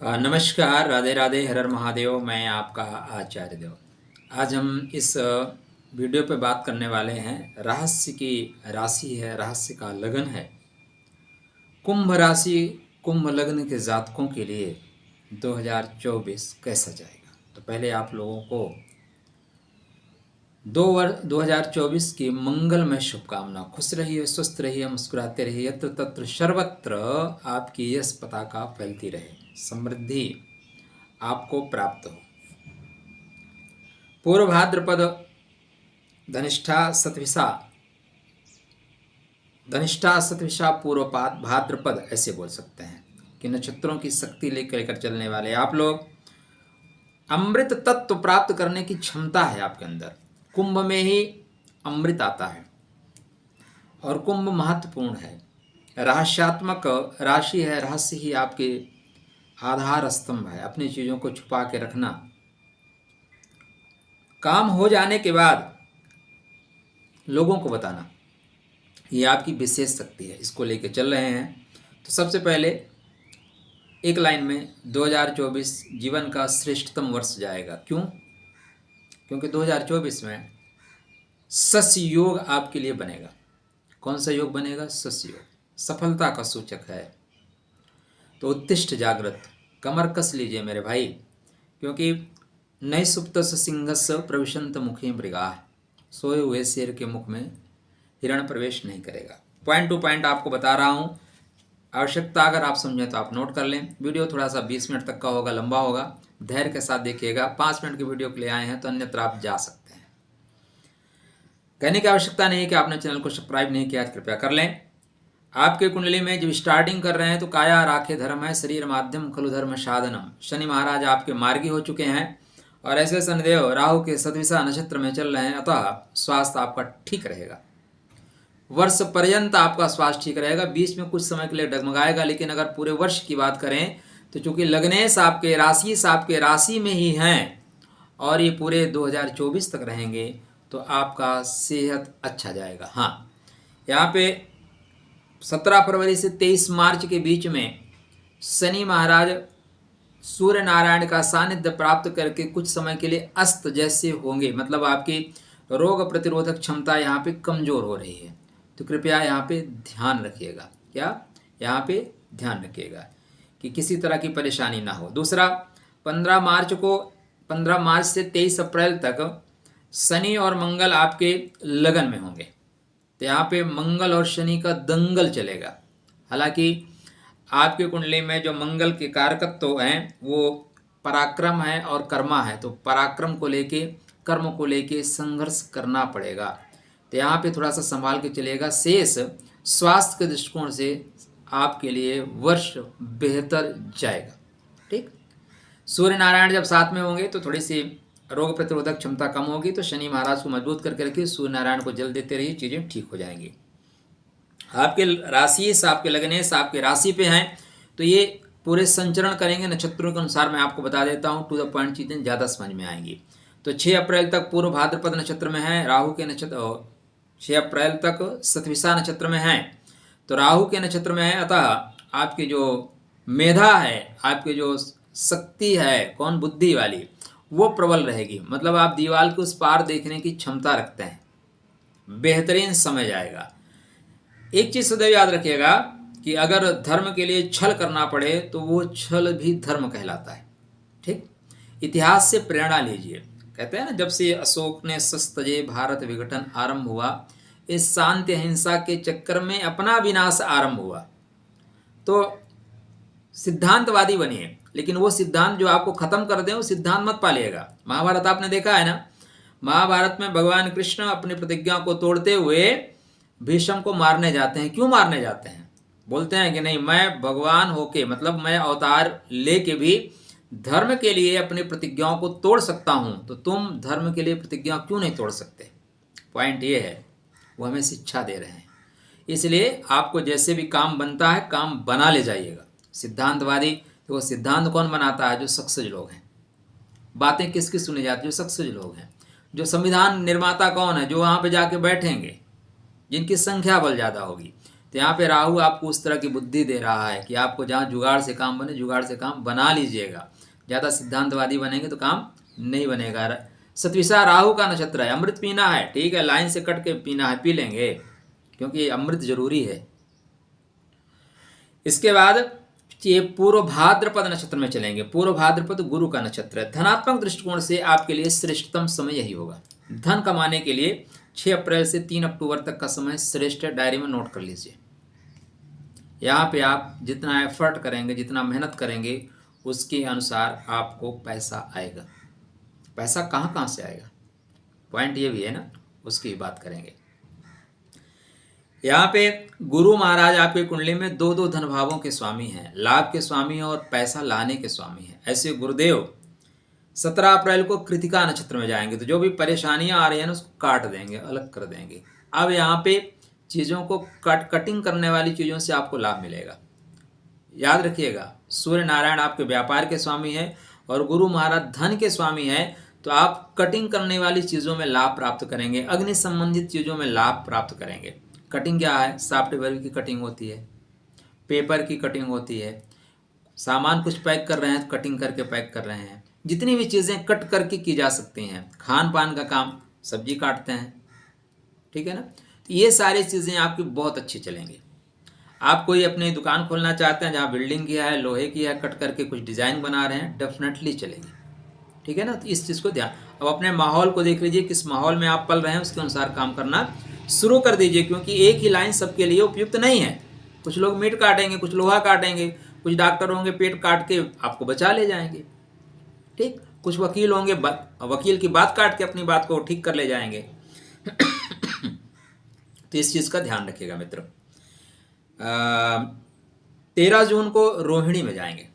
नमस्कार, राधे राधे, हर हर महादेव। मैं आपका आचार्य देव। आज हम इस वीडियो पे बात करने वाले हैं, रहस्य की राशि है, रहस्य का लगन है। कुंभ राशि, कुंभ लग्न के जातकों के लिए 2024 कैसा जाएगा। तो पहले आप लोगों को 2024 की मंगलमय शुभकामना। खुश रहिए, स्वस्थ रहिए, मुस्कुराते रहिए, यत्र तत्र सर्वत्र आपकी यश पताका फैलती रहे, समृद्धि आपको प्राप्त हो। पूर्व भाद्रपद, धनिष्ठा शतभिषा पूर्वपाद भाद्रपद, ऐसे बोल सकते हैं कि नक्षत्रों की शक्ति लेकर चलने वाले आप लोग। अमृत तत्व प्राप्त करने की क्षमता है आपके अंदर। कुंभ में ही अमृत आता है और कुंभ महत्वपूर्ण है, रहस्यात्मक राशि है। रहस्य ही आपके आधार स्तंभ है, अपनी चीज़ों को छुपा के रखना। काम हो जाने के बाद लोगों को बताना, ये आपकी विशेष शक्ति है। इसको लेके चल रहे हैं। तो सबसे पहले एक लाइन में 2024 जीवन का श्रेष्ठतम वर्ष जाएगा। क्यों? क्योंकि 2024 में सस्य योग आपके लिए बनेगा। कौन सा योग बनेगा? सस्य योग, सफलता का सूचक है। तो उत्तिष्ठ जागृत, कमर कस लीजिए मेरे भाई, क्योंकि नई सुप्त सिंहस्य प्रविशंत मुखे मृगा, सोए हुए शेर के मुख में हिरण प्रवेश नहीं करेगा। पॉइंट टू पॉइंट आपको बता रहा हूँ। आवश्यकता अगर आप समझें तो आप नोट कर लें। वीडियो थोड़ा सा 20 मिनट तक का होगा, लंबा होगा, धैर्य के साथ देखिएगा। 5 मिनट की वीडियो के लिए आए हैं तो अन्यत्र आप जा सकते हैं। कहने की आवश्यकता नहीं है कि आपने चैनल को सब्सक्राइब नहीं किया, कृपया कर लें। आपके कुंडली में जब स्टार्टिंग कर रहे हैं तो काया राखे धर्म है, शरीर माध्यम खलु धर्म साधनम। शनि महाराज आपके मार्गी हो चुके हैं और ऐसे शनिदेव राहु के सतविषा नक्षत्र में चल रहे हैं, अतः स्वास्थ्य आपका ठीक रहेगा। वर्ष पर्यंत आपका स्वास्थ्य ठीक रहेगा। बीच में कुछ समय के लिए डगमगाएगा, लेकिन अगर पूरे वर्ष की बात करें तो चूंकि लग्नेश आपके राशि में ही हैं और ये पूरे 2024 तक रहेंगे, तो आपका सेहत अच्छा जाएगा। हाँ, यहाँ पे 17 फरवरी से 23 मार्च के बीच में शनि महाराज सूर्य नारायण का सानिध्य प्राप्त करके कुछ समय के लिए अस्त जैसे होंगे, मतलब आपकी रोग प्रतिरोधक क्षमता यहाँ पे कमजोर हो रही है। तो कृपया यहाँ पे ध्यान रखिएगा। क्या? यहाँ पे ध्यान रखिएगा कि किसी तरह की परेशानी ना हो। दूसरा, 15 मार्च से 23 अप्रैल तक शनि और मंगल आपके लगन में होंगे। तो यहाँ पे मंगल और शनि का दंगल चलेगा। हालांकि आपकी कुंडली में जो मंगल के कारकत्व हैं वो पराक्रम है और कर्मा है, तो पराक्रम को लेके, कर्म को लेके संघर्ष करना पड़ेगा। तो यहाँ पे थोड़ा सा संभाल के चलेगा। शेष स्वास्थ्य के दृष्टिकोण से आपके लिए वर्ष बेहतर जाएगा। ठीक। सूर्य नारायण जब साथ में होंगे तो थोड़ी सी रोग प्रतिरोधक क्षमता कम होगी, तो शनि महाराज को मजबूत करके रखिए, सूर्य नारायण को जल देते रहिए, चीज़ें ठीक हो जाएंगी। आपके राशि से, आपके लगनेश आपके राशि पे हैं, तो ये पूरे संचरण करेंगे नक्षत्रों के अनुसार। मैं आपको बता देता हूँ, टू द पॉइंट चीज़ें ज़्यादा समझ में आएंगी। तो 6 अप्रैल तक पूर्व भाद्रपद नक्षत्र में है राहु के नक्षत्र, 6 अप्रैल तक शतभिषा नक्षत्र में है, तो राहु के नक्षत्र में है। अतः आपकी जो मेधा है, आपकी जो शक्ति है, कौन? बुद्धि वाली, वो प्रबल रहेगी। मतलब आप दीवार के उस पार देखने की क्षमता रखते हैं। बेहतरीन समय जाएगा। एक चीज सदैव याद रखिएगा कि अगर धर्म के लिए छल करना पड़े तो वो छल भी धर्म कहलाता है। ठीक। इतिहास से प्रेरणा लीजिए। कहते हैं ना, जब से अशोक ने शस्त्रजे भारत विघटन आरंभ हुआ, इस शांति अहिंसा के चक्कर में अपना विनाश आरंभ हुआ। तो सिद्धांतवादी बनिए, लेकिन वो सिद्धांत जो आपको खत्म कर दे वो सिद्धांत मत पालिएगा। महाभारत आपने देखा है ना, महाभारत में भगवान कृष्ण अपनी प्रतिज्ञा को तोड़ते हुए भीष्म को मारने जाते हैं। क्यों मारने जाते हैं? बोलते हैं कि नहीं, मैं भगवान होके, मतलब मैं अवतार लेके भी धर्म के लिए अपनी प्रतिज्ञाओं को तोड़ सकता हूं, तो तुम धर्म के लिए प्रतिज्ञा क्यों नहीं तोड़ सकते? पॉइंट ये है, वो हमें शिक्षा दे रहे हैं। इसलिए आपको जैसे भी काम बनता है, काम बना ले जाइएगा। सिद्धांतवादी, तो वो सिद्धांत कौन बनाता है? जो सक्सेस लोग हैं। बातें किसकी सुनी जाती है? जो सक्सेस लोग हैं। जो संविधान निर्माता कौन है? जो वहाँ पे जाके बैठेंगे, जिनकी संख्या बल ज़्यादा होगी। तो यहाँ पे राहु आपको उस तरह की बुद्धि दे रहा है कि आपको जहाँ जुगाड़ से काम बने जुगाड़ से काम बना लीजिएगा। ज़्यादा सिद्धांतवादी बनेंगे तो काम नहीं बनेगा। सतविसा राहु का नक्षत्र है, अमृत पीना है, ठीक है, लाइन से कट के पीना है, पी लेंगे क्योंकि अमृत जरूरी है। इसके बाद ये पूर्व भाद्रपद नक्षत्र में चलेंगे। पूर्व भाद्रपद गुरु का नक्षत्र है। धनात्मक दृष्टिकोण से आपके लिए श्रेष्ठतम समय यही होगा। धन कमाने के लिए 6 अप्रैल से 3 अक्टूबर तक का समय श्रेष्ठ है, डायरी में नोट कर लीजिए। यहाँ पे आप जितना एफर्ट करेंगे, जितना मेहनत करेंगे, उसके अनुसार आपको पैसा आएगा। पैसा कहाँ कहाँ से आएगा, पॉइंट ये भी है ना, उसकी बात करेंगे। यहाँ पे गुरु महाराज आपके कुंडली में 2 धन भावों के स्वामी हैं, लाभ के स्वामी हैं और पैसा लाने के स्वामी हैं। ऐसे गुरुदेव 17 अप्रैल को कृतिका नक्षत्र में जाएंगे, तो जो भी परेशानियां आ रही हैं ना उसको काट देंगे, अलग कर देंगे। अब यहाँ पे चीज़ों को कटिंग करने वाली चीज़ों से आपको लाभ मिलेगा। याद रखिएगा, सूर्य नारायण आपके व्यापार के स्वामी है और गुरु महाराज धन के स्वामी है, तो आप कटिंग करने वाली चीज़ों में लाभ प्राप्त करेंगे, अग्नि संबंधित चीज़ों में लाभ प्राप्त करेंगे। कटिंग क्या है, सॉफ्टवेयर की कटिंग होती है, पेपर की कटिंग होती है, सामान कुछ पैक कर रहे हैं तो कटिंग करके पैक कर रहे हैं। जितनी भी चीज़ें कट करके की जा सकती हैं, खान पान का काम, सब्जी काटते हैं, ठीक है ना, तो ये सारी चीज़ें आपकी बहुत अच्छी चलेंगी। आप कोई अपनी दुकान खोलना चाहते हैं जहाँ बिल्डिंग की है, लोहे की है, कट करके कुछ डिज़ाइन बना रहे हैं, डेफिनेटली चलेगी, ठीक है ना। तो इस चीज़ को ध्यान, अब अपने माहौल को देख लीजिए, किस माहौल में आप पल रहे हैं उसके अनुसार काम करना शुरू कर दीजिए, क्योंकि एक ही लाइन सबके लिए उपयुक्त नहीं है। कुछ लोग मीट काटेंगे, कुछ लोहा काटेंगे, कुछ डॉक्टर होंगे पेट काट के आपको बचा ले जाएंगे, ठीक, कुछ वकील होंगे वकील की बात काट के अपनी बात को ठीक कर ले जाएंगे। तो इस चीज़ का ध्यान रखिएगा मित्र। 13 जून को रोहिणी में जाएंगे।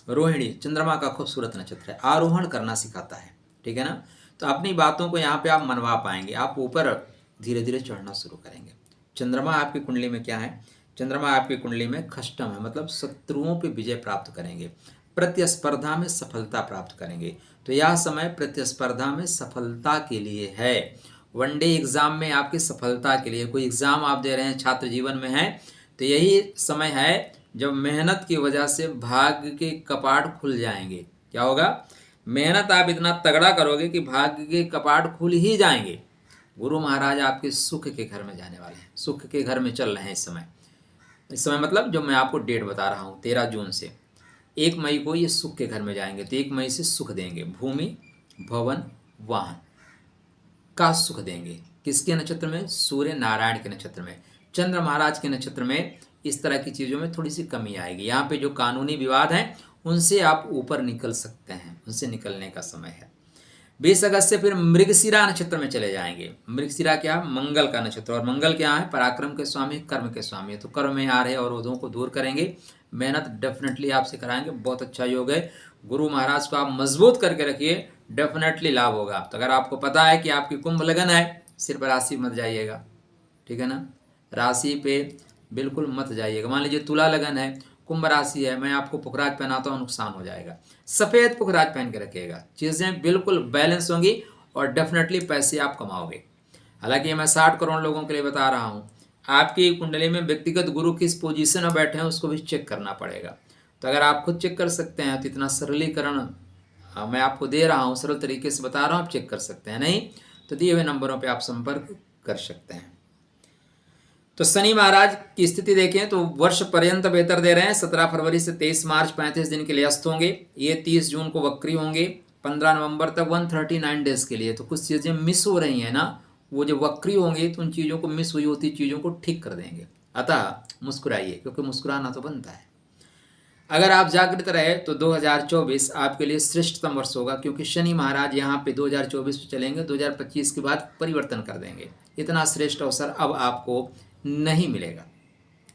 रोहिणी चंद्रमा का खूबसूरत नक्षत्र है, आरोहण करना सिखाता है, ठीक है ना। तो अपनी बातों को यहाँ पे आप मनवा पाएंगे, आप ऊपर धीरे धीरे चढ़ना शुरू करेंगे। चंद्रमा आपकी कुंडली में क्या है, चंद्रमा आपकी कुंडली में खष्टम है, मतलब शत्रुओं पे विजय प्राप्त करेंगे, प्रतिस्पर्धा में सफलता प्राप्त करेंगे। तो यह समय प्रतिस्पर्धा में सफलता के लिए है, वनडे एग्जाम में आपकी सफलता के लिए। कोई एग्जाम आप दे रहे हैं, छात्र जीवन में है, तो यही समय है जब मेहनत की वजह से भाग्य के कपाट खुल जाएंगे। क्या होगा, मेहनत आप इतना तगड़ा करोगे कि भाग्य के कपाट खुल ही जाएंगे। गुरु महाराज आपके सुख के घर में जाने वाले हैं, सुख के घर में चल रहे हैं इस समय। इस समय मतलब जो मैं आपको डेट बता रहा हूँ, 13 जून से 1 मई को ये सुख के घर में जाएंगे। तो 1 मई से सुख देंगे, भूमि भवन वाहन का सुख देंगे। किसके नक्षत्र में, सूर्य नारायण के नक्षत्र में। चंद्र महाराज के नक्षत्र में इस तरह की चीज़ों में थोड़ी सी कमी आएगी। यहाँ पे जो कानूनी विवाद हैं उनसे आप ऊपर निकल सकते हैं, उनसे निकलने का समय है। 20 अगस्त से फिर मृगशिरा नक्षत्र में चले जाएंगे। मृगशिरा क्या, मंगल का नक्षत्र, और मंगल क्या है, पराक्रम के स्वामी, कर्म के स्वामी है। तो कर्म में आ रहे अवरोधों को दूर करेंगे, मेहनत डेफिनेटली आपसे कराएंगे, बहुत अच्छा योग है। गुरु महाराज को आप मजबूत करके रखिए, डेफिनेटली लाभ होगा। तो अगर आपको पता है कि आपकी कुंभ लगन है, सिर्फ राशि मत जाइएगा, ठीक है ना, राशि पे बिल्कुल मत जाइएगा। मान लीजिए तुला लगन है, कुंभ राशि है, मैं आपको पुखराज पहनाता हूँ, नुकसान हो जाएगा। सफ़ेद पुखराज पहन के रखिएगा, चीज़ें बिल्कुल बैलेंस होंगी और डेफिनेटली पैसे आप कमाओगे। हालांकि मैं 60 करोड़ लोगों के लिए बता रहा हूँ। आपकी कुंडली में व्यक्तिगत गुरु किस पोजीशन में बैठे हैं उसको भी चेक करना पड़ेगा। तो अगर आप खुद चेक कर सकते हैं तो इतना सरलीकरण मैं आपको दे रहा हूँ, सरल तरीके से बता रहा हूँ, आप चेक कर सकते हैं। नहीं तो दिए हुए नंबरों पर आप संपर्क कर सकते हैं। तो शनि महाराज की स्थिति देखें तो वर्ष पर्यंत बेहतर दे रहे हैं। 17 फरवरी से 23 मार्च 35 दिन के लिए अस्त होंगे। ये 30 जून को वक्री होंगे, 15 नवंबर तक 139 डेज के लिए। तो कुछ चीज़ें मिस हो रही हैं ना, वो जो वक्री होंगे तो उन चीज़ों को, मिस हुई होती चीज़ों को ठीक कर देंगे। अतः मुस्कुराइए, क्योंकि मुस्कुराना तो बनता है। अगर आप जागृत रहे तो 2024 आपके लिए श्रेष्ठतम वर्ष होगा, क्योंकि शनि महाराज यहाँ पे 2024 में चलेंगे, 2025 के बाद परिवर्तन कर देंगे। इतना श्रेष्ठ अवसर अब आपको नहीं मिलेगा।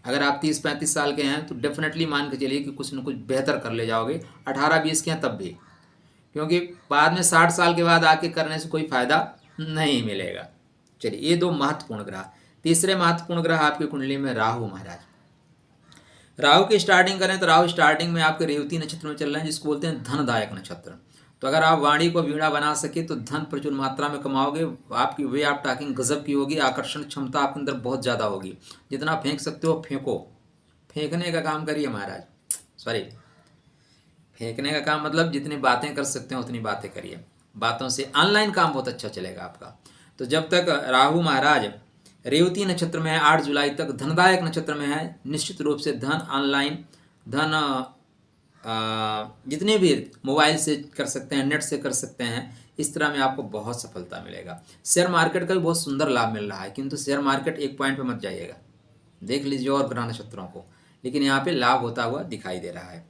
अगर आप 30-35 साल के हैं तो डेफिनेटली मान के चलिए कि कुछ न कुछ बेहतर कर ले जाओगे। 18-20 के हैं तब भी, क्योंकि बाद में 60 साल के बाद आके करने से कोई फायदा नहीं मिलेगा। चलिए, ये 2 महत्वपूर्ण ग्रह। तीसरे महत्वपूर्ण ग्रह आपकी कुंडली में राहु महाराज। राहु की स्टार्टिंग करें तो राहु स्टार्टिंग में आपके रेवती नक्षत्र में चल रहे हैं, जिसको बोलते हैं धनदायक नक्षत्र। तो अगर आप वाणी को वीणा बना सके तो धन प्रचुर मात्रा में कमाओगे। आपकी वे ऑफ टॉकिंग गजब की होगी, आकर्षण क्षमता आपके अंदर बहुत ज़्यादा होगी। जितना फेंक सकते हो फेंको, फेंकने का काम करिए महाराज, सॉरी फेंकने का काम मतलब जितनी बातें कर सकते हो उतनी बातें करिए। बातों से ऑनलाइन काम बहुत अच्छा चलेगा आपका। तो जब तक राहु महाराज रेवती नक्षत्र में है 8 जुलाई तक, धनदायक नक्षत्र में है, निश्चित रूप से धन ऑनलाइन, धन जितने भी मोबाइल से कर सकते हैं, नेट से कर सकते हैं, इस तरह में आपको बहुत सफलता मिलेगा। शेयर मार्केट का भी बहुत सुंदर लाभ मिल रहा है, किंतु शेयर मार्केट एक पॉइंट पे मत जाइएगा, देख लीजिए और ग्रह नक्षत्रों को, लेकिन यहाँ पे लाभ होता हुआ दिखाई दे रहा है।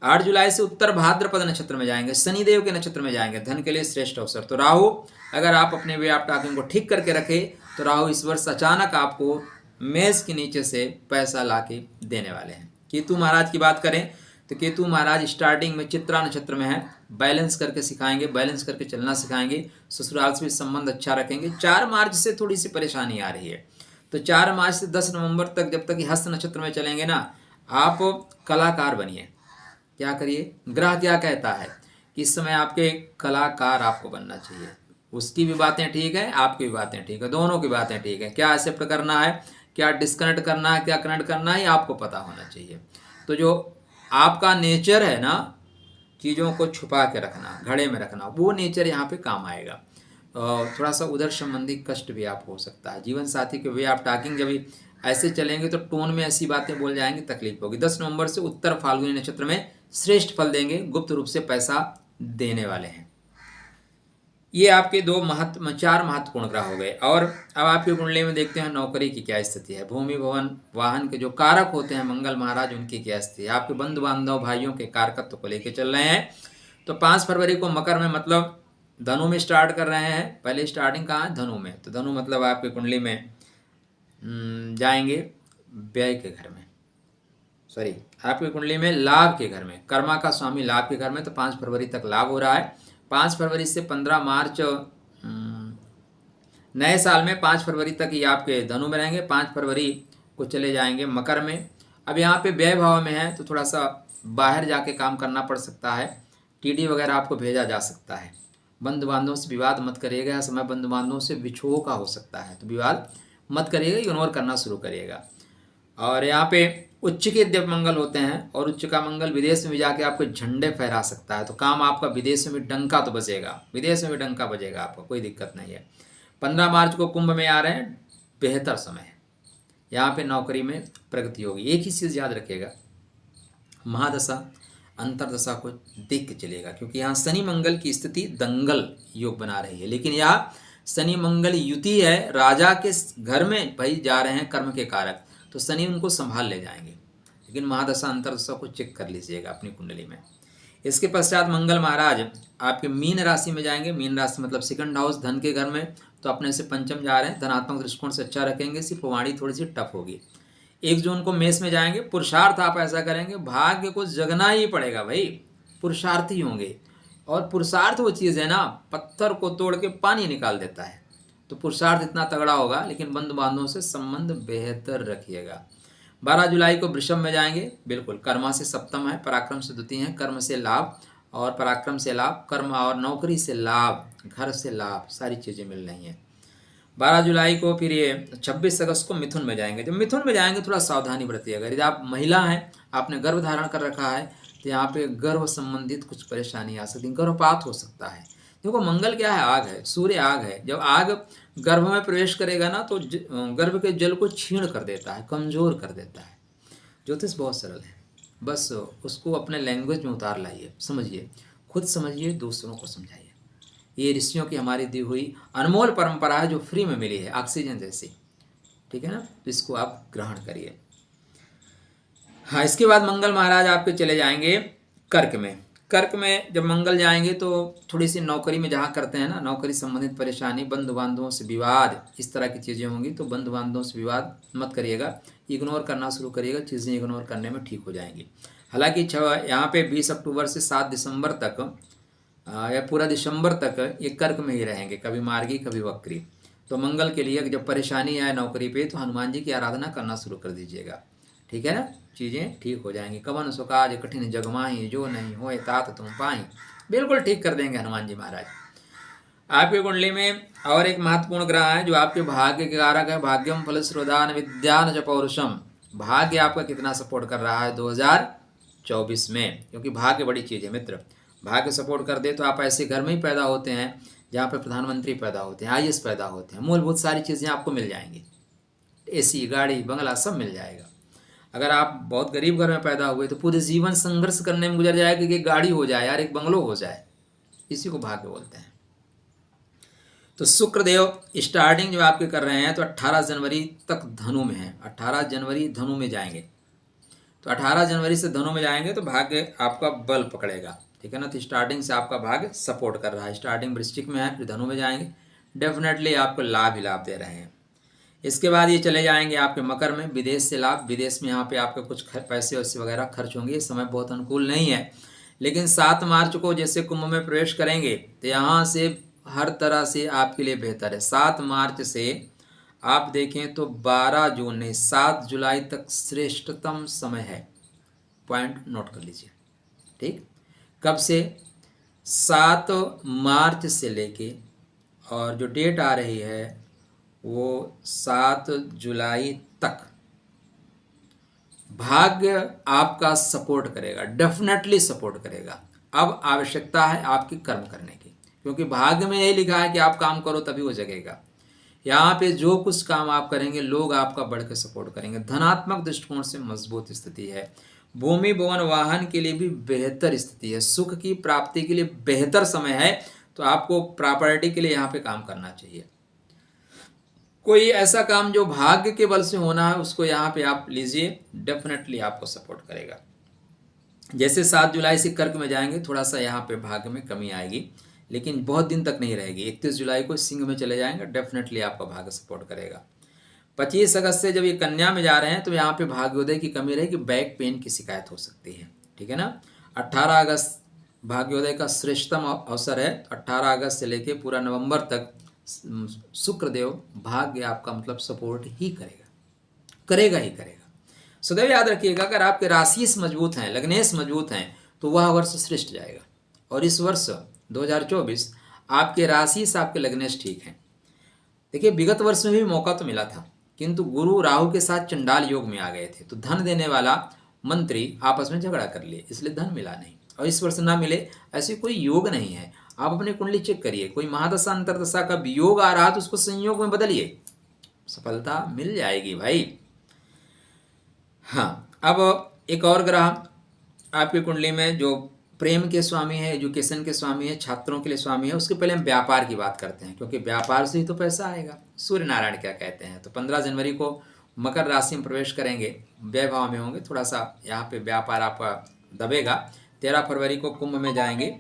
8 जुलाई से उत्तर भाद्रपद नक्षत्र में जाएंगे, शनिदेव के नक्षत्र में जाएंगे, धन के लिए श्रेष्ठ अवसर। तो राहु अगर आप अपने वे ऑफ टॉकिंग को ठीक करके रखें तो राहु इस वर्ष अचानक आपको मेष के नीचे से पैसा ला के देने वाले हैं। केतु महाराज की बात करें तो केतु महाराज स्टार्टिंग में चित्रा नक्षत्र में है, बैलेंस करके सिखाएंगे, बैलेंस करके चलना सिखाएंगे, ससुराल से भी संबंध अच्छा रखेंगे। 4 मार्च से थोड़ी सी परेशानी आ रही है, तो 4 मार्च से 10 नवंबर तक जब तक हस्त नक्षत्र में चलेंगे ना, आप कलाकार बनिए। क्या करिए, ग्रह क्या कहता है कि इस समय आपके कलाकार आपको बनना चाहिए। उसकी भी बातें ठीक है, आपकी भी बातें ठीक है, दोनों की बातें ठीक है। क्या एक्सेप्ट करना है, क्या डिस्कनेक्ट करना है, क्या कनेक्ट करना है, ये आपको पता होना चाहिए। तो जो आपका नेचर है ना, चीज़ों को छुपा के रखना, घड़े में रखना, वो नेचर यहाँ पे काम आएगा। थोड़ा सा उधर संबंधी कष्ट भी आप हो सकता है। जीवन साथी के वे आप टॉकिंग जब ऐसे चलेंगे तो टोन में ऐसी बातें बोल जाएंगे, तकलीफ होगी। 10 नवंबर से उत्तर फाल्गुनी नक्षत्र में श्रेष्ठ फल देंगे, गुप्त रूप से पैसा देने वाले हैं। ये आपके 4 महत्वपूर्ण ग्रह हो गए। और अब आपकी कुंडली में देखते हैं नौकरी की क्या स्थिति है। भूमि भवन वाहन के जो कारक होते हैं मंगल महाराज, उनकी क्या स्थिति है। आपके बंधु बांधव भाइयों के कारकत्व को लेकर चल रहे हैं। तो 5 फरवरी को मकर में मतलब धनु में स्टार्ट कर रहे हैं। पहले स्टार्टिंग कहाँ है, धनु में। तो धनु मतलब आपकी कुंडली में जाएंगे व्यय के घर में, सॉरी आपकी कुंडली में लाभ के घर में, कर्मा का स्वामी लाभ के घर में। तो 5 फरवरी तक लाभ हो रहा है। 5 फरवरी से 15 मार्च नए साल में 5 फरवरी तक ये आपके धनु में रहेंगे। 5 फरवरी को चले जाएंगे मकर में। अब यहाँ पे व्यय भाव में है तो थोड़ा सा बाहर जाके काम करना पड़ सकता है, टीडी वगैरह आपको भेजा जा सकता है। बंधु बांधवों से विवाद मत करिएगा, समय बंधु बांधवों से विछोह का हो सकता है, तो विवाद मत करिएगा, इग्नोर करना शुरू करिएगा। और यहाँ पे उच्च के देव मंगल होते हैं, और उच्च का मंगल विदेश में भी जाके आपको झंडे फहरा सकता है। तो काम आपका विदेश में भी डंका तो बजेगा, विदेश में भी डंका बजेगा आपको, कोई दिक्कत नहीं है। 15 मार्च को कुंभ में आ रहे हैं, बेहतर समय है। यहाँ पे नौकरी में प्रगति होगी। एक ही चीज़ याद रखिएगा, महादशा अंतरदशा को देख के चलेगा, क्योंकि यहाँ शनि मंगल की स्थिति दंगल योग बना रही है। लेकिन यहाँ शनि मंगल युति है, राजा के घर में भाई जा रहे हैं कर्म के कारक, तो शनि उनको संभाल ले जाएंगे। लेकिन महादशा अंतरदशा को चेक कर लीजिएगा अपनी कुंडली में। इसके पश्चात मंगल महाराज आपके मीन राशि में जाएंगे। मीन राशि मतलब सेकंड हाउस, धन के घर में। तो अपने से पंचम जा रहे हैं, धनात्मक दृष्टिकोण से अच्छा रखेंगे, सिर्फ वाणी थोड़ी सी टफ होगी। 1 जून को मेष में जाएंगे। पुरुषार्थ आप ऐसा करेंगे, भाग्य को जगना ही पड़ेगा भाई, पुरुषार्थी होंगे। और पुरुषार्थ वो चीज़ है ना, पत्थर को तोड़ के पानी निकाल देता है। तो पुरुषार्थ इतना तगड़ा होगा, लेकिन बंधु बांधवों से संबंध बेहतर रखिएगा। 12 जुलाई को वृषभ में जाएंगे। बिल्कुल, कर्मा से सप्तम है, पराक्रम से द्वितीय है। कर्म से लाभ और पराक्रम से लाभ, कर्म और नौकरी से लाभ, घर से लाभ, सारी चीज़ें मिल रही हैं। 12 जुलाई को फिर ये 26 अगस्त को मिथुन में जाएंगे। जब मिथुन में जाएंगे थोड़ा सावधानी बरतिएगा। यदि आप महिला हैं, आपने गर्भ धारण कर रखा है, तो यहाँ पे गर्भ संबंधित कुछ परेशानी आ सकती है, गर्भपात हो सकता है। देखो मंगल क्या है, आग है, सूर्य आग है। जब आग गर्भ में प्रवेश करेगा ना, तो गर्भ के जल को क्षीण कर देता है, कमजोर कर देता है। ज्योतिष बहुत सरल है, बस उसको अपने लैंग्वेज में उतार लाइए, समझिए, खुद समझिए, दूसरों को समझाइए। ये ऋषियों की हमारी दी हुई अनमोल परंपरा है, जो फ्री में मिली है, ऑक्सीजन जैसी, ठीक है ना। तो इसको आप ग्रहण करिए। हाँ, इसके बाद मंगल महाराज आपके चले जाएंगे कर्क में। कर्क में जब मंगल जाएंगे तो थोड़ी सी नौकरी में जहाँ करते हैं ना, नौकरी संबंधित परेशानी, बंधु बांधवों से विवाद, इस तरह की चीज़ें होंगी। तो बंधु बांधवों से विवाद मत करिएगा, इग्नोर करना शुरू करिएगा, चीज़ें इग्नोर करने में ठीक हो जाएंगी। हालांकि यहाँ पे 20 अक्टूबर से 7 दिसंबर तक या पूरा दिसंबर तक ये कर्क में ही रहेंगे, कभी मार्गी कभी वक्री। तो मंगल के लिए जब परेशानी आए नौकरी पे, तो हनुमान जी की आराधना करना शुरू कर दीजिएगा, ठीक है ना, चीज़ें ठीक हो जाएंगी। कवन सुकाज कठिन जगमाही, जो नहीं होए तात तुम पाई, बिल्कुल ठीक कर देंगे हनुमान जी महाराज। आपकी कुंडली में और एक महत्वपूर्ण ग्रह है जो आपके भाग्य के कारक है, भाग्यम फल श्रोदान विद्यान च पौरुषम। भाग्य आपका कितना सपोर्ट कर रहा है 2024 में, क्योंकि भाग्य बड़ी चीज़ है मित्र। भाग्य सपोर्ट कर दे तो आप ऐसे घर में ही पैदा होते हैं जहाँ पे प्रधानमंत्री पैदा होते हैं, आईएएस पैदा होते हैं, मूलभूत सारी चीज़ें आपको मिल जाएंगी, एसी गाड़ी बंगला सब मिल जाएगा। अगर आप बहुत गरीब घर में पैदा हुए तो पूरे जीवन संघर्ष करने में गुजर जाएगा कि एक गाड़ी हो जाए यार, एक बंगलो हो जाए, इसी को भाग्य बोलते हैं। तो शुक्रदेव स्टार्टिंग जो आपके कर रहे हैं तो 18 जनवरी तक धनु में है, 18 जनवरी धनु में जाएंगे। तो 18 जनवरी से धनु में जाएंगे तो भाग्य आपका बल पकड़ेगा, ठीक है ना। तो स्टार्टिंग से आपका भाग्य सपोर्ट कर रहा है, स्टार्टिंग वृश्चिक में है, फिर धनु में जाएंगे, डेफिनेटली आपको लाभ ही लाभ दे रहे हैं। इसके बाद ये चले जाएंगे आपके मकर में, विदेश से लाभ। विदेश में यहाँ पे आपके कुछ पैसे वैसे वगैरह खर्च होंगे, इस समय बहुत अनुकूल नहीं है। लेकिन 7 मार्च को जैसे कुंभ में प्रवेश करेंगे तो यहाँ से हर तरह से आपके लिए बेहतर है। 7 मार्च से आप देखें तो 12 जून नहीं 7 जुलाई तक श्रेष्ठतम समय है, पॉइंट नोट कर लीजिए, ठीक। कब से? 7 मार्च से लेके और जो डेट आ रही है वो 7 जुलाई तक भाग्य आपका सपोर्ट करेगा, डेफिनेटली सपोर्ट करेगा। अब आवश्यकता है आपकी कर्म करने की, क्योंकि भाग्य में यही लिखा है कि आप काम करो तभी वो जगेगा। यहाँ पे जो कुछ काम आप करेंगे लोग आपका बढ़ के सपोर्ट करेंगे। धनात्मक दृष्टिकोण से मजबूत स्थिति है, भूमि भवन वाहन के लिए भी बेहतर स्थिति है, सुख की प्राप्ति के लिए बेहतर समय है। तो आपको प्रॉपर्टी के लिए यहाँ पे काम करना चाहिए। कोई ऐसा काम जो भाग्य के बल से होना है उसको यहाँ पे आप लीजिए, डेफिनेटली आपको सपोर्ट करेगा। जैसे 7 जुलाई से कर्क में जाएंगे थोड़ा सा यहाँ पे भाग्य में कमी आएगी, लेकिन बहुत दिन तक नहीं रहेगी। 31 जुलाई को सिंह में चले जाएंगे, डेफिनेटली आपका भाग्य सपोर्ट करेगा। 25 अगस्त से जब ये कन्या में जा रहे हैं तो यहाँ पे भाग्योदय की कमी रहेगी, बैक पेन की शिकायत हो सकती है, ठीक है ना। 18 अगस्त भाग्योदय का श्रेष्ठतम अवसर है। 18 अगस्त से लेके पूरा नवंबर तक शुक्रदेव भाग्य आपका मतलब सपोर्ट ही करेगा, करेगा ही करेगा। सदैव याद रखिएगा, अगर आपके राशि मजबूत हैं, लग्नेश मजबूत हैं, तो वह वर्ष श्रेष्ठ जाएगा। और इस वर्ष 2024 आपके राशि से आपके लग्नेश ठीक हैं। देखिए विगत वर्ष में भी मौका तो मिला था, किंतु गुरु राहु के साथ चंडाल योग में आ गए थे, तो धन देने वाला मंत्री आपस में झगड़ा कर लिए, इसलिए धन मिला नहीं। और इस वर्ष ना मिले ऐसी कोई योग नहीं है। आप अपनी कुंडली चेक करिए, कोई महादशा अंतरदशा का योग आ रहा तो उसको संयोग में बदलिए, सफलता मिल जाएगी भाई। हाँ, अब एक और ग्रह आपकी कुंडली में जो प्रेम के स्वामी है, एजुकेशन के स्वामी है, छात्रों के लिए स्वामी है, उसके पहले हम व्यापार की बात करते हैं, क्योंकि व्यापार से ही तो पैसा आएगा। सूर्य नारायण क्या कहते हैं, तो 15 जनवरी को मकर राशि में प्रवेश करेंगे, व्यय भाव में होंगे, थोड़ा सा यहाँ पे व्यापार आपका दबेगा। 13 फरवरी को कुंभ में जाएंगे,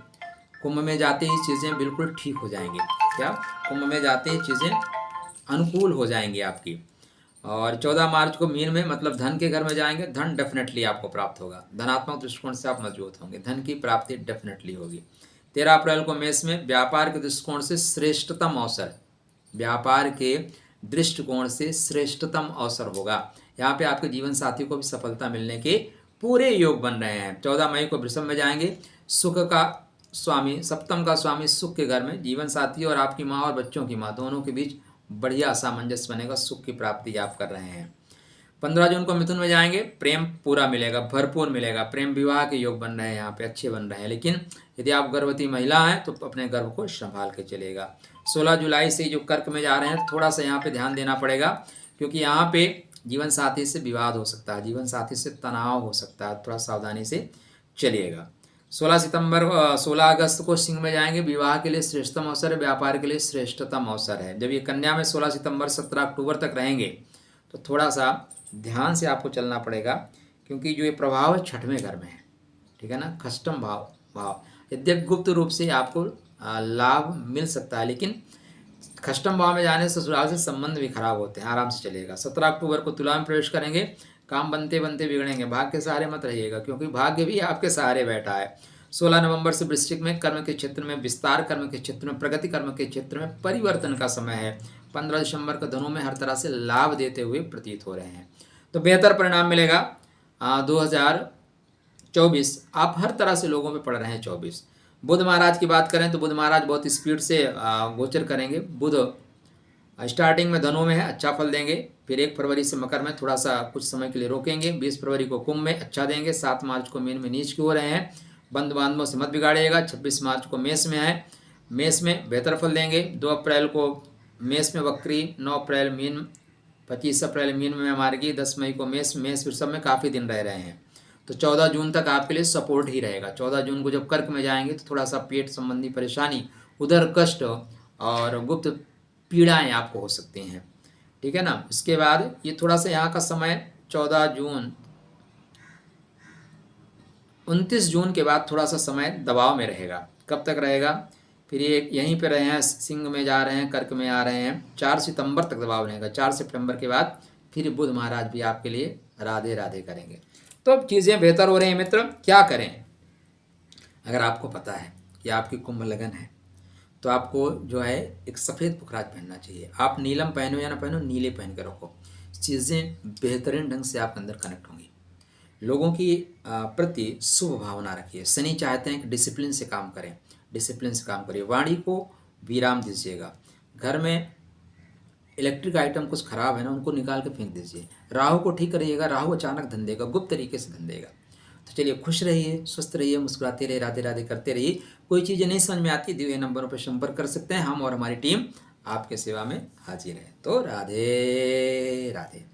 कुंभ में जाते ही चीज़ें बिल्कुल ठीक हो जाएंगी। क्या? कुंभ में जाते ही चीज़ें अनुकूल हो जाएंगी आपकी। और 14 मार्च को मीन में मतलब धन के घर में जाएंगे, धन डेफिनेटली आपको प्राप्त होगा, धनात्मक दृष्टिकोण से आप मजबूत होंगे, धन की प्राप्ति डेफिनेटली होगी। 13 अप्रैल को मेष में व्यापार के दृष्टिकोण से श्रेष्ठतम अवसर, व्यापार के दृष्टिकोण से श्रेष्ठतम अवसर होगा। यहाँ पे आपके जीवन साथी को भी सफलता मिलने के पूरे योग बन रहे हैं। 14 मई को वृषभ में जाएंगे, सुख का स्वामी, सप्तम का स्वामी सुख के घर में, जीवन साथी और आपकी माँ और बच्चों की माँ दोनों के बीच बढ़िया सामंजस्य बनेगा, सुख की प्राप्ति आप कर रहे हैं। 15 जून को मिथुन में जाएंगे, प्रेम पूरा मिलेगा, भरपूर मिलेगा, प्रेम विवाह के योग बन रहे हैं, यहाँ पे अच्छे बन रहे हैं। लेकिन यदि आप गर्भवती महिला हैं तो अपने गर्भ को संभाल के चलेगा। 16 जुलाई से जो कर्क में जा रहे हैं थोड़ा सा यहाँ पे ध्यान देना पड़ेगा, क्योंकि यहाँ पे जीवन साथी से विवाद हो सकता है, जीवन साथी से तनाव हो सकता है, थोड़ा सावधानी से चलिएगा। 16 अगस्त को सिंह में जाएंगे, विवाह के लिए श्रेष्ठतम अवसर है, व्यापार के लिए श्रेष्ठतम अवसर है। जब ये कन्या में 16 सितंबर 17 अक्टूबर तक रहेंगे तो थोड़ा सा ध्यान से आपको चलना पड़ेगा, क्योंकि जो ये प्रभाव है 6वें घर में है, ठीक है ना, खष्टम भाव। यद्यपि गुप्त रूप से आपको लाभ मिल सकता है, लेकिन खष्टम भाव में जाने से ससुराल से संबंध भी खराब होते हैं, आराम से चलेगा। 17 अक्टूबर को तुला में प्रवेश करेंगे, काम बनते बनते बिगड़ेंगे, भाग्य के सहारे मत रहिएगा, क्योंकि भाग्य भी आपके सहारे बैठा है। 16 नवंबर से वृश्चिक में कर्म के क्षेत्र में विस्तार, कर्म के क्षेत्र में प्रगति, कर्म के क्षेत्र में परिवर्तन का समय है। 15 दिसंबर को धनु में हर तरह से लाभ देते हुए प्रतीत हो रहे हैं, तो बेहतर परिणाम मिलेगा। 2024 आप हर तरह से लोगों पे पड़ रहे हैं। 24 बुध महाराज की बात करें तो बुध महाराज बहुत स्पीड से गोचर करेंगे। बुध स्टार्टिंग में धनु में है, अच्छा फल देंगे। फिर 1 फरवरी से मकर में थोड़ा सा कुछ समय के लिए रोकेंगे। 20 फरवरी को कुंभ में अच्छा देंगे। 7 मार्च को मीन में नीच की हो रहे हैं, बंधु बांधवों से मत बिगाड़िएगा। 26 मार्च को मेष में है, मेष में बेहतर फल देंगे। 2 अप्रैल को मेष में वक्री, 9 अप्रैल मीन, 25 अप्रैल मीन में मार्गी, 10 मई को मेष वृषभ में काफ़ी दिन रह रहे हैं। तो 14 जून तक आपके लिए सपोर्ट ही रहेगा। 14 जून को जब कर्क में जाएंगे तो थोड़ा सा पेट संबंधी परेशानी, उधर कष्ट और गुप्त पीड़ाएं आपको हो सकती हैं, ठीक है ना। इसके बाद ये थोड़ा सा यहाँ का समय 14 जून 29 जून के बाद थोड़ा सा समय दबाव में रहेगा। कब तक रहेगा? फिर ये यहीं पे रहे हैं, सिंह में जा रहे हैं, कर्क में आ रहे हैं, 4 सितंबर तक दबाव रहेगा। 4 सितंबर के बाद फिर बुध महाराज भी आपके लिए राधे राधे करेंगे। तो अब चीज़ें बेहतर हो रही हैं मित्र। क्या करें? अगर आपको पता है कि आपकी कुंभ लगन है तो आपको जो है एक सफ़ेद पुखराज पहनना चाहिए। आप नीलम पहनो या ना पहनो, नीले पहन के रखो। चीज़ें बेहतरीन ढंग से आपके अंदर कनेक्ट होंगी। लोगों की प्रति शुभ भावना रखिए। शनि चाहते हैं कि डिसिप्लिन से काम करें, डिसिप्लिन से काम करिए। वाणी को विराम दीजिएगा। घर में इलेक्ट्रिक आइटम कुछ खराब है ना, उनको निकाल के फेंक दीजिए। राहु को ठीक करिएगा। राहु अचानक धन देगा, गुप्त तरीके से धन देगा। तो चलिए, खुश रहिए, स्वस्थ रहिए, मुस्कुराते रहिए, राधे राधे करते रहिए। कोई चीज़ें नहीं समझ में आती, दिए नंबरों पर संपर्क कर सकते हैं। हम और हमारी टीम आपके सेवा में हाजिर है। तो राधे राधे।